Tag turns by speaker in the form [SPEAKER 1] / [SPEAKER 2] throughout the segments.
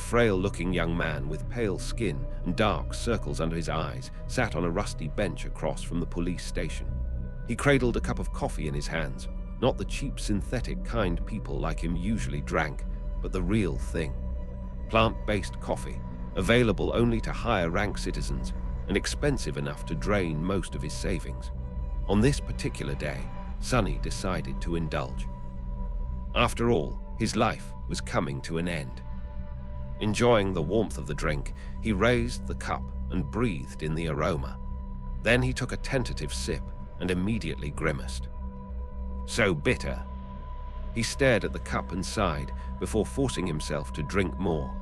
[SPEAKER 1] frail-looking young man with pale skin and dark circles under his eyes sat on a rusty bench across from the police station. He cradled a cup of coffee in his hands, not the cheap synthetic kind people like him usually drank, but the real thing. Plant-based coffee, available only to higher-rank citizens and expensive enough to drain most of his savings. On this particular day, Sonny decided to indulge. After all, his life was coming to an end. Enjoying the warmth of the drink, he raised the cup and breathed in the aroma. Then he took a tentative sip and immediately grimaced. So bitter. He stared at the cup and sighed before forcing himself to drink more.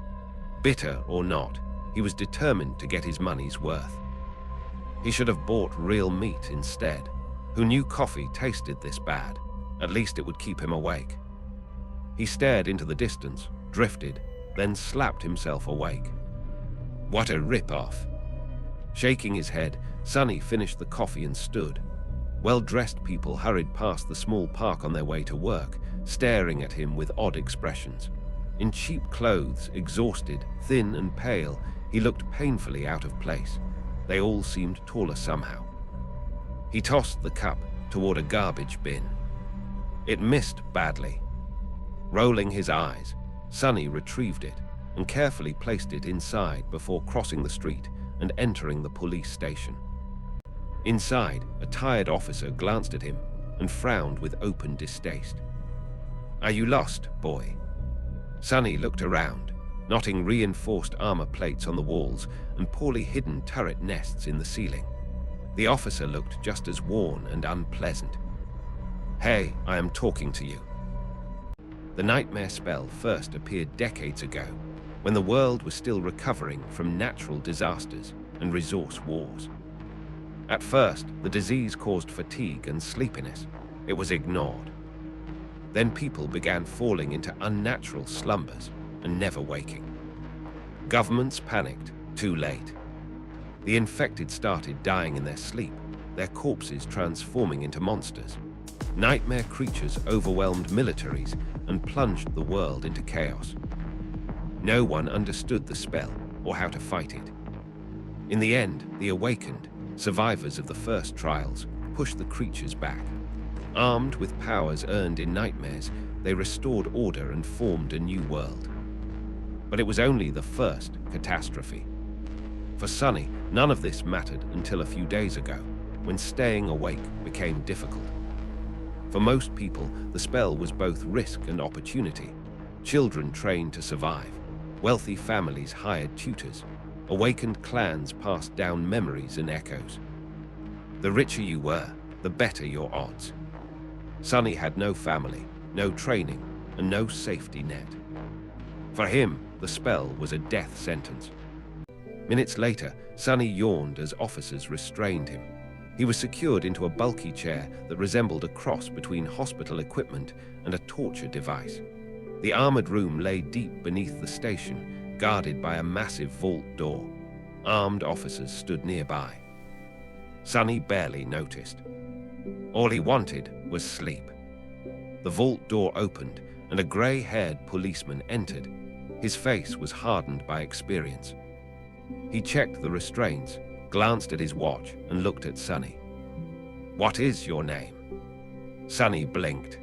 [SPEAKER 1] Bitter or not, he was determined to get his money's worth. He should have bought real meat instead. Who knew coffee tasted this bad? At least it would keep him awake. He stared into the distance, drifted, then slapped himself awake. What a rip-off. Shaking his head, Sonny finished the coffee and stood. Well-dressed people hurried past the small park on their way to work, staring at him with odd expressions. In cheap clothes, exhausted, thin and pale, he looked painfully out of place. They all seemed taller somehow. He tossed the cup toward a garbage bin. It missed badly. Rolling his eyes, Sonny retrieved it and carefully placed it inside before crossing the street and entering the police station. Inside, a tired officer glanced at him and frowned with open distaste. "Are you lost, boy?" Sonny looked around, noting reinforced armor plates on the walls and poorly hidden turret nests in the ceiling. The officer looked just as worn and unpleasant. "Hey, I am talking to you." The nightmare spell first appeared decades ago, when the world was still recovering from natural disasters and resource wars. At first, the disease caused fatigue and sleepiness. It was ignored. Then people began falling into unnatural slumbers and never waking. Governments panicked, too late. The infected started dying in their sleep, their corpses transforming into monsters. Nightmare creatures overwhelmed militaries and plunged the world into chaos. No one understood the spell or how to fight it. In the end, the awakened, survivors of the first trials, pushed the creatures back. Armed with powers earned in nightmares, they restored order and formed a new world. But it was only the first catastrophe. For Sonny, none of this mattered until a few days ago, when staying awake became difficult. For most people, the spell was both risk and opportunity. Children trained to survive. Wealthy families hired tutors. Awakened clans passed down memories and echoes. The richer you were, the better your odds. Sonny had no family, no training, and no safety net. For him, the spell was a death sentence. Minutes later, Sonny yawned as officers restrained him. He was secured into a bulky chair that resembled a cross between hospital equipment and a torture device. The armored room lay deep beneath the station, guarded by a massive vault door. Armed officers stood nearby. Sonny barely noticed. All he wanted was sleep. The vault door opened, and a gray-haired policeman entered. His face was hardened by experience. He checked the restraints, glanced at his watch, and looked at Sonny. "What is your name?" Sonny blinked.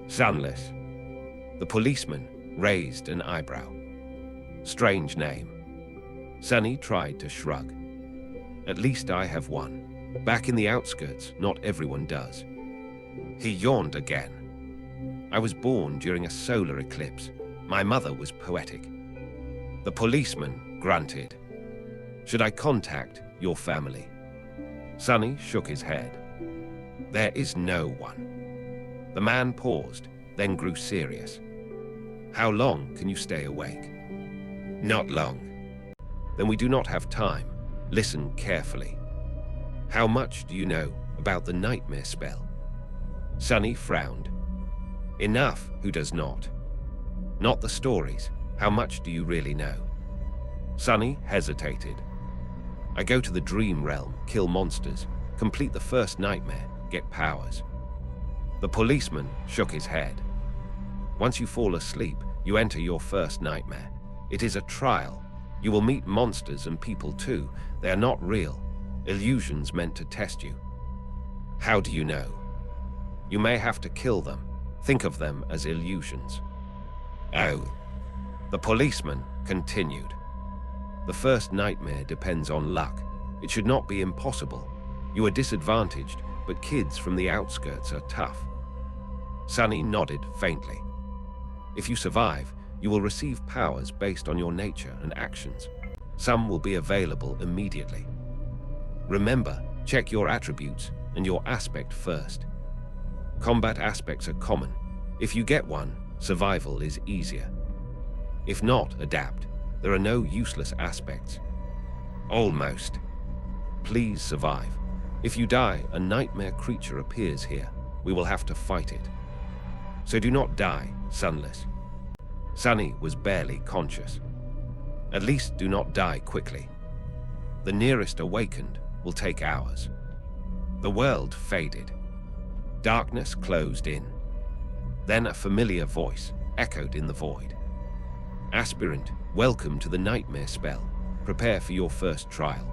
[SPEAKER 1] "Sunless." The policeman raised an eyebrow. "Strange name." Sonny tried to shrug. "At least I have one. Back in the outskirts, not everyone does." He yawned again. "I was born during a solar eclipse. My mother was poetic." The policeman grunted. "Should I contact your family?" Sonny shook his head. "There is no one." The man paused, then grew serious. "How long can you stay awake?" "Not long." "Then we do not have time. Listen carefully. How much do you know about the nightmare spell?" Sonny frowned. "Enough, who does not? Not the stories. How much do you really know?" Sonny hesitated. "I go to the dream realm, kill monsters, complete the first nightmare, get powers." The policeman shook his head. "Once you fall asleep, you enter your first nightmare. It is a trial. You will meet monsters and people too. They are not real. Illusions meant to test you. How do you know? You may have to kill them. Think of them as illusions. Oh. The policeman continued. The first nightmare depends on luck. It should not be impossible. You are disadvantaged, but kids from the outskirts are tough. Sunny nodded faintly. If you survive, you will receive powers based on your nature and actions. Some will be available immediately. Remember, check your attributes and your aspect first. Combat aspects are common. If you get one, survival is easier. If not, adapt. There are no useless aspects. Almost. Please survive. If you die, a nightmare creature appears here. We will have to fight it. So do not die, Sunless. Sunny was barely conscious. At least do not die quickly. The nearest awakened will take hours. The world faded. Darkness closed in. Then a familiar voice echoed in the void. Aspirant, welcome to the nightmare spell. Prepare for your first trial.